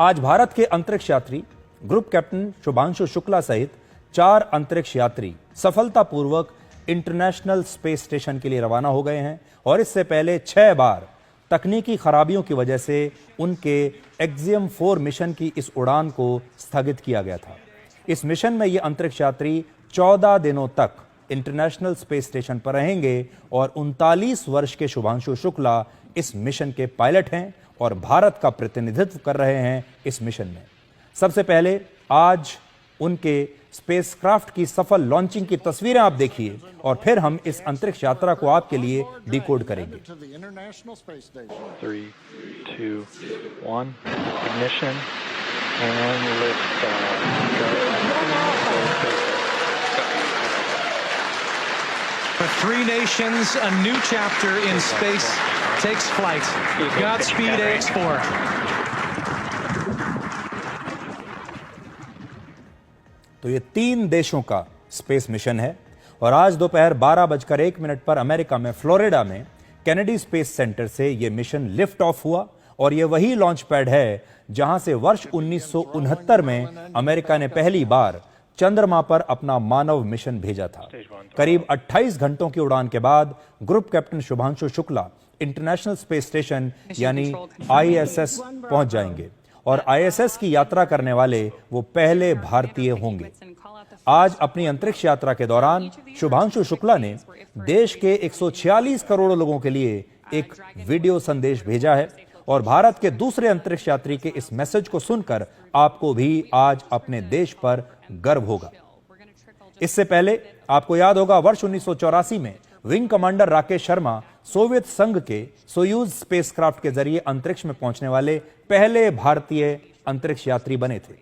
आज भारत के अंतरिक्ष यात्री ग्रुप कैप्टन शुभांशु शुक्ला सहित 4 अंतरिक्ष यात्री सफलतापूर्वक इंटरनेशनल स्पेस स्टेशन के लिए रवाना हो गए हैं और इससे पहले 6 बार तकनीकी खराबियों की वजह से उनके एक्सियम 4 मिशन की इस उड़ान को स्थगित किया गया था। इस मिशन में ये अंतरिक्ष यात्री 14 दिनों तक इंटरनेशनल स्पेस स्टेशन पर रहेंगे और 39 वर्ष के शुभांशु शुक्ला इस मिशन के पायलट हैं और भारत का प्रतिनिधित्व कर रहे हैं इस मिशन में। सबसे पहले आज उनके स्पेसक्राफ्ट की सफल लॉन्चिंग की तस्वीरें आप देखिए और फिर हम इस अंतरिक्ष यात्रा को आपके लिए डिकोड करेंगे। 3, 2, 1, ignition and lift For 3 nations, a new chapter in space takes flight. Godspeed, AX4. तो ये 3 देशों का स्पेस मिशन है और आज दोपहर 12:01 पर अमेरिका में फ्लोरिडा में कैनेडी स्पेस सेंटर से ये मिशन लिफ्ट ऑफ हुआ और ये वही लॉन्च पैड है जहां से वर्ष 1969 में अमेरिका ने पहली बार चंद्रमा पर अपना मानव मिशन भेजा था। करीब 28 घंटों की उड़ान के बाद group captain Shubhanshu Shukla international space station यानी ISS पहुंच जाएंगे और ISS की यात्रा करने वाले वो पहले भारतीय होंगे। आज अपनी अंतरिक्ष यात्रा के दौरान शुभांशु शुक्ला ने देश के 146 करोड़ लोगों के लिए एक वीडियो संदेश भेजा है और भारत के दूसरे अंतरिक्ष यात्री के इस मैसेज को सुनकर आपको भी आज अपने देश पर गर्व होगा। इससे पहले आपको याद होगा वर्ष 1984 में wing commander Rakesh Sharma Soviet संघ के सोयूज स्पेसक्राफ्ट के जरिए अंतरिक्ष में पहुंचने वाले पहले भारतीय अंतरिक्ष यात्री बने थे।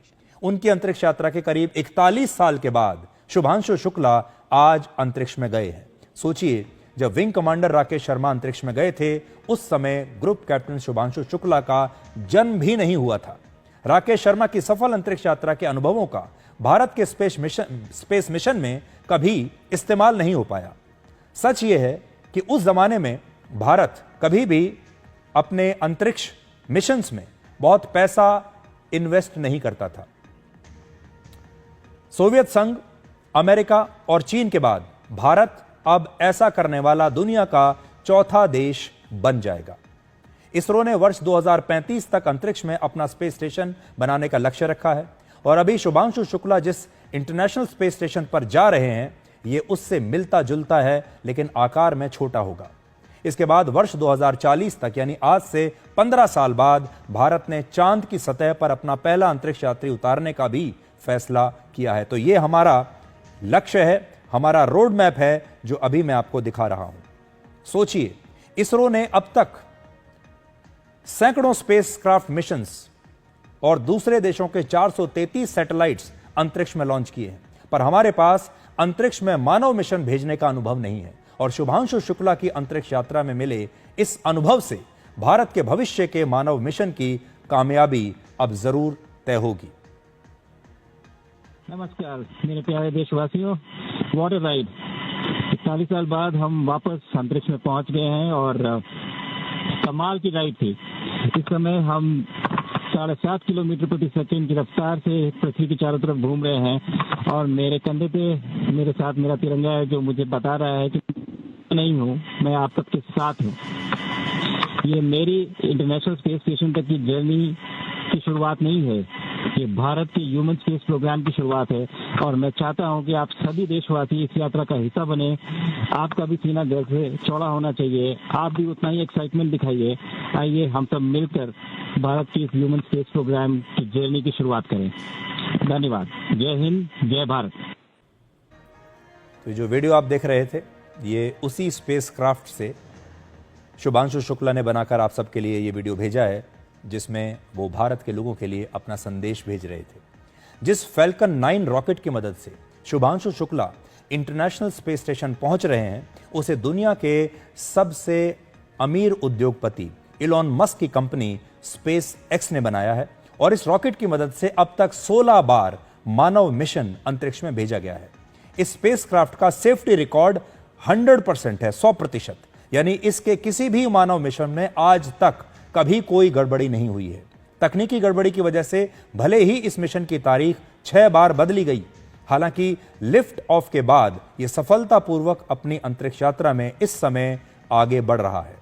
उनकी अंतरिक्ष यात्रा के करीब 41 साल के बाद शुभांशु शुक्ला आज अंतरिक्ष में गए हैं। सोचिए, जब विंग कमांडर राकेश शर्मा अंतरिक्ष में गए थे उस समय ग्रुप कैप्टन शुभांशु शुक्ला का जन्म भी नहीं हुआ था। राकेश शर्मा की सफल अंतरिक्ष यात्रा के अनुभवों का भारत के स्पेस मिशन में कभी इस्तेमाल नहीं हो पाया। सच यह है कि उस जमाने में भारत कभी भी अपने अंतरिक्ष मिशंस में बहुत पैसा इन्वेस्ट नहीं करता था। सोवियत संघ, अमेरिका और चीन के बाद भारत अब ऐसा करने वाला दुनिया का 4था देश बन जाएगा। इसरो ने वर्ष 2035 तक अंतरिक्ष में अपना स्पेस स्टेशन बनाने का लक्ष्य रखा है और अभी शुभांशु शुक्ला जिस इंटरनेशनल स्पेस स्टेशन पर जा रहे हैं ये उससे मिलता जुलता है लेकिन आकार में छोटा होगा। इसके बाद वर्ष 2040 तक यानी आज से 15 साल बाद भारत ने चांद की सतह पर अपना पहला अंतरिक्ष यात्री उतारने का भी फैसला किया है। तो ये हमारा लक्ष्य है, हमारा रोड मैप है जो अभी मैं आपको दिखा रहा हूं। सोचिए, इसरो ने अब तक सैकड़ों स्पेसक्राफ्ट मिशंस और दूसरे देशों के 433 सैटेलाइट्स अंतरिक्ष में लॉन्च किए हैं, पर हमारे पास अंतरिक्ष में मानव मिशन भेजने का अनुभव नहीं है और शुभांशु शुक्ला की अंतरिक्ष यात्रा में मिले इस अनुभव से भारत के भविष्य के मानव मिशन की कामयाबी अब जरूर तय होगी। नमस्कार मेरे प्यारे देशवासियों, वॉट अ राइड। 41 साल बाद हम वापस अंतरिक्ष में पहुंच गए हैं और कमाल की राइड थी। इस समय हम 7.5 किलोमीटर प्रति सेकंड की रफ्तार से पृथ्वी के चारों तरफ घूम रहे हैं और मेरे कंधे पे मेरे साथ मेरा तिरंगा है जो मुझे बता रहा है कि नहीं हूँ, मैं आप सबके साथ हूँ। ये मेरी इंटरनेशनल स्पेस स्टेशन तक की जर्नी की शुरुआत नहीं है, ये भारत के ह्यूमन स्पेस प्रोग्राम की शुरुआत है और मैं चाहता हूं कि आप सभी देशवासी इस यात्रा का हिस्सा बने। आपका भी सीना गर्व से चौड़ा होना चाहिए, आप भी उतना ही एक्साइटमेंट दिखाइए। आइए हम सब मिलकर भारत के इस ह्यूमन स्पेस प्रोग्राम की जर्नी की शुरुआत करें। धन्यवाद। जय हिंद, जय भारत। तो जो वीडियो आप देख रहे थे ये उसी स्पेसक्राफ्ट से शुभांशु शुक्ला ने बनाकर आप सबके लिए ये वीडियो भेजा है जिसमें वो भारत के लोगों के लिए अपना संदेश भेज रहे थे। जिस फैल्कन 9 रॉकेट की मदद से Shubhanshu Shukla international space station पहुंच रहे हैं उसे दुनिया के सबसे अमीर उद्योगपति इलॉन मस्क की कंपनी स्पेस एक्स ने बनाया है और इस रॉकेट की मदद से अब तक 16 बार मानव मिशन अंतरिक्ष में भेजा गया है। इस स्पेसक्राफ्ट का सेफ्टी रिकॉर्ड 100% है, 100%, यानी इसके किसी भी मानव मिशन में आज तक कभी कोई गड़बड़ी नहीं हुई है। तकनीकी गड़बड़ी की वजह से भले ही इस मिशन की तारीख 6 बार बदली गई, हालांकि लिफ्ट ऑफ के बाद यह सफलतापूर्वक अपनी अंतरिक्ष यात्रा में इस समय आगे बढ़ रहा है।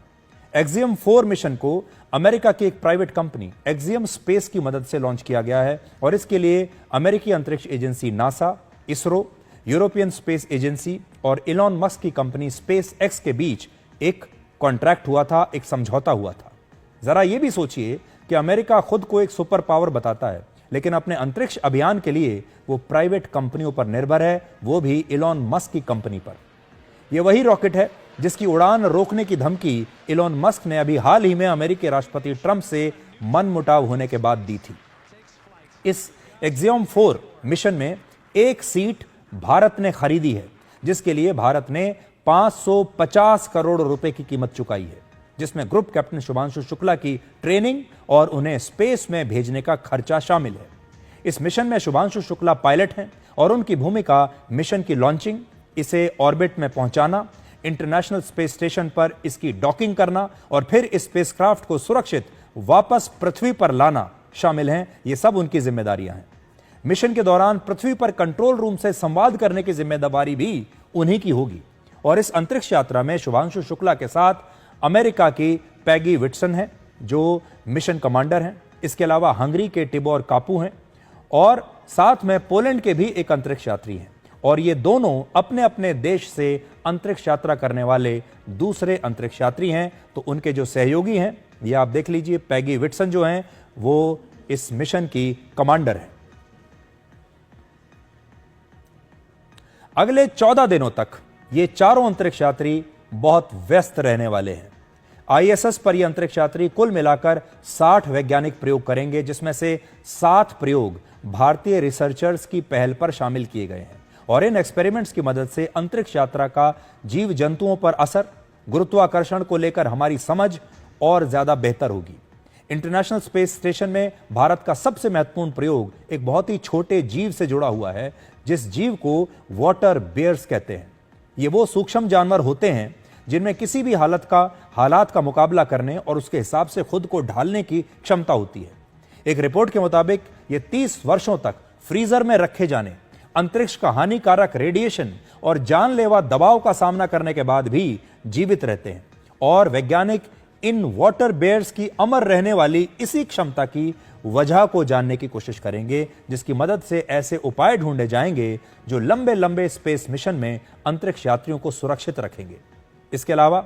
एक्सियम 4 मिशन को अमेरिका की एक प्राइवेट कंपनी एक्सियम स्पेस की मदद से लॉन्च किया गया है और इसके लिए अमेरिकी अंतरिक्ष agency NASA, ISRO, European space agency और इलॉन मस्क की कंपनी स्पेस एक्स के बीच एक कॉन्ट्रैक्ट हुआ था, एक समझौता हुआ था। जरा यह भी सोचिए कि अमेरिका खुद को एक सुपर पावर बताता है, लेकिन अपने अंतरिक्ष अभियान के लिए वो प्राइवेट कंपनियों पर निर्भर है, वो भी इलॉन मस्क की कंपनी पर। यह वही रॉकेट है जिसकी उड़ान रोकने की धमकी इलॉन मस्क ने अभी हाल ही में अमेरिकी राष्ट्रपति ट्रंप से मनमुटाव होने के बाद दी थी। इस एक्सियम 4 मिशन में एक सीट भारत ने खरीदी है, जिसके लिए भारत ने 550 करोड़ रुपए की कीमत चुकाई है, जिसमें ग्रुप कैप्टन शुभांशु शुक्ला की ट्रेनिंग और उन्हें स्पेस में भेजने का खर्चा शामिल है। इस मिशन में शुभांशु शुक्ला पायलट हैं और उनकी भूमिका मिशन की लॉन्चिंग, इसे ऑर्बिट में पहुंचाना, इंटरनेशनल स्पेस स्टेशन पर इसकी डॉकिंग करना और फिर इस स्पेसक्राफ्ट को सुरक्षित वापस पृथ्वी पर लाना शामिल हैं। ये सब उनकी जिम्मेदारियां हैं। मिशन के दौरान पृथ्वी पर कंट्रोल रूम से संवाद करने की जिम्मेदारी भी उन्हीं की होगी और इस अंतरिक्ष यात्रा में शुभांशु शुक्ला के साथ अमेरिका की पैगी विटसन है, जो मिशन कमांडर हैं। इसके अलावा हंगरी के टिबोर कापू हैं और साथ में पोलैंड के भी एक अंतरिक्ष यात्री हैं और ये दोनों अपने अपने देश से अंतरिक्ष यात्रा करने वाले दूसरे अंतरिक्ष यात्री हैं। तो उनके जो सहयोगी हैं, ये आप देख लीजिए, पैगी विटसन जो हैं वो इस मिशन की कमांडर हैं। अगले 14 दिनों तक ये चारों अंतरिक्ष यात्री बहुत व्यस्त रहने वाले हैं। आईएसएस पर ये अंतरिक्ष यात्री कुल मिलाकर 60 वैज्ञानिक प्रयोग करेंगे, जिसमें से 7 प्रयोग भारतीय रिसर्चर्स की पहल पर शामिल किए गए हैं और इन एक्सपेरिमेंट्स की मदद से अंतरिक्ष यात्रा का जीव जंतुओं पर असर, गुरुत्वाकर्षण को लेकर हमारी समझ और ज्यादा बेहतर होगी। इंटरनेशनल स्पेस स्टेशन में भारत का सबसे महत्वपूर्ण प्रयोग एक बहुत ही छोटे जीव से जुड़ा हुआ है, जिस जीव को वाटर बेयर्स कहते हैं। ये वो सूक्ष्म जानवर होते हैं जिनमें किसी भी हालात का मुकाबला करने और उसके हिसाब से खुद को ढालने की क्षमता होती है। एक रिपोर्ट के मुताबिक ये 30 वर्षों तक फ्रीजर में रखे जाने, अंतरिक्ष का हानिकारक रेडिएशन और जानलेवा दबाव का सामना करने के बाद भी जीवित रहते हैं और वैज्ञानिक इन वाटर बेयर्स की अमर रहने वाली इसी क्षमता की वजह को जानने की कोशिश करेंगे, जिसकी मदद से ऐसे उपाय ढूंढे जाएंगे जो लंबे लंबे स्पेस मिशन में अंतरिक्ष यात्रियों को सुरक्षित रखेंगे। इसके अलावा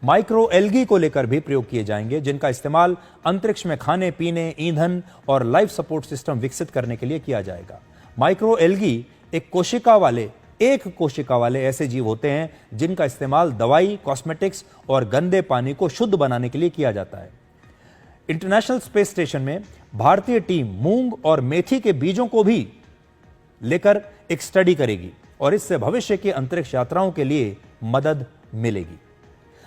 माइक्रो एल्गी को लेकर भी प्रयोग किए जाएंगे, जिनका इस्तेमाल अंतरिक्ष में खाने पीने, ईंधन और लाइफ सपोर्ट सिस्टम विकसित करने के लिए किया जाएगा। माइक्रो एल्गी एक कोशिका वाले ऐसे जीव होते हैं जिनका इस्तेमाल दवाई, कॉस्मेटिक्स और गंदे पानी को शुद्ध बनाने के लिए किया जाता है। इंटरनेशनल स्पेस स्टेशन में भारतीय टीम मूंग और मेथी के बीजों को भी लेकर एक स्टडी करेगी और इससे भविष्य की अंतरिक्ष यात्राओं के लिए मदद मिलेगी।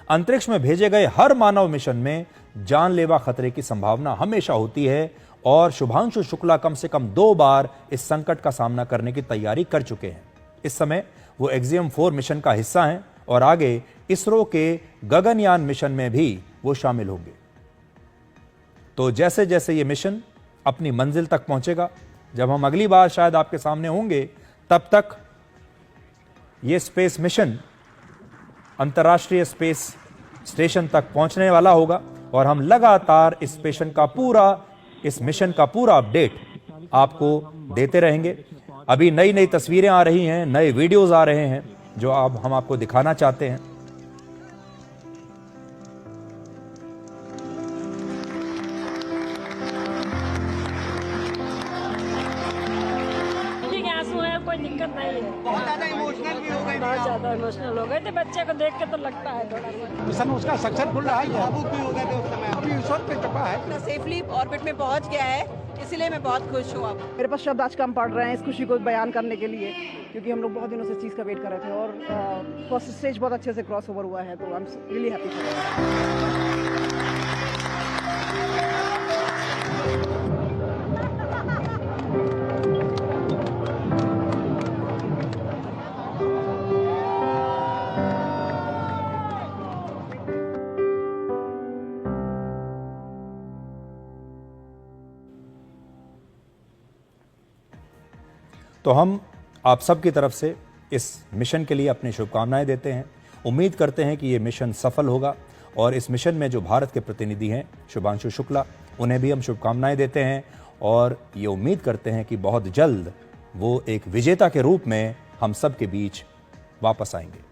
अंतरिक्ष में भेजे गए हर मानव मिशन में जानलेवा खतरे की संभावना हमेशा होती है और शुभांशु शुक्ला कम से कम 2 बार इस संकट का सामना करने की तैयारी कर चुके हैं। इस समय वो एक्सियम 4 मिशन का हिस्सा हैं और आगे इसरो के गगनयान मिशन में भी वो शामिल होंगे। तो जैसे जैसे ये मिशन अपनी मंजिल तक पहुंचेगा, जब हम अगली बार शायद आपके सामने होंगे, तब तक ये स्पेस मिशन अंतर्राष्ट्रीय स्पेस स्टेशन तक पहुंचने वाला होगा और हम लगातार इस मिशन का पूरा अपडेट आपको देते रहेंगे। अभी नई नई तस्वीरें आ रही हैं, नए वीडियोस आ रहे हैं जो हम आपको दिखाना चाहते हैं। कोई दिक्कत नहीं है। बहुत ज्यादा इमोशनल भी हो गए, बहुत ज्यादा इमोशनल हो गए थे। बच्चे को देख के तो लगता है थोड़ा सा मिशन उसका सक्सेसफुल रहा है। भावुक भी हो गए थे उस समय। अभी ईश्वर पे कृपा है, सेफली ऑर्बिट में पहुंच गया है, इसीलिए मैं बहुत खुश हूँ। अब मेरे पास शब्द आज कम पड़ रहे हैं इस खुशी को बयान करने के लिए, क्योंकि हम लोग बहुत दिनों से इस चीज़ का वेट कर रहे थे और फर्स्ट स्टेज बहुत अच्छे से क्रॉस ओवर हुआ है, तो आई एम रियली हैप्पी। तो हम आप सबकी तरफ से इस मिशन के लिए अपनी शुभकामनाएं देते हैं। उम्मीद करते हैं कि ये मिशन सफल होगा और इस मिशन में जो भारत के प्रतिनिधि हैं शुभांशु शुक्ला, उन्हें भी हम शुभकामनाएं देते हैं और ये उम्मीद करते हैं कि बहुत जल्द वो एक विजेता के रूप में हम सब के बीच वापस आएंगे।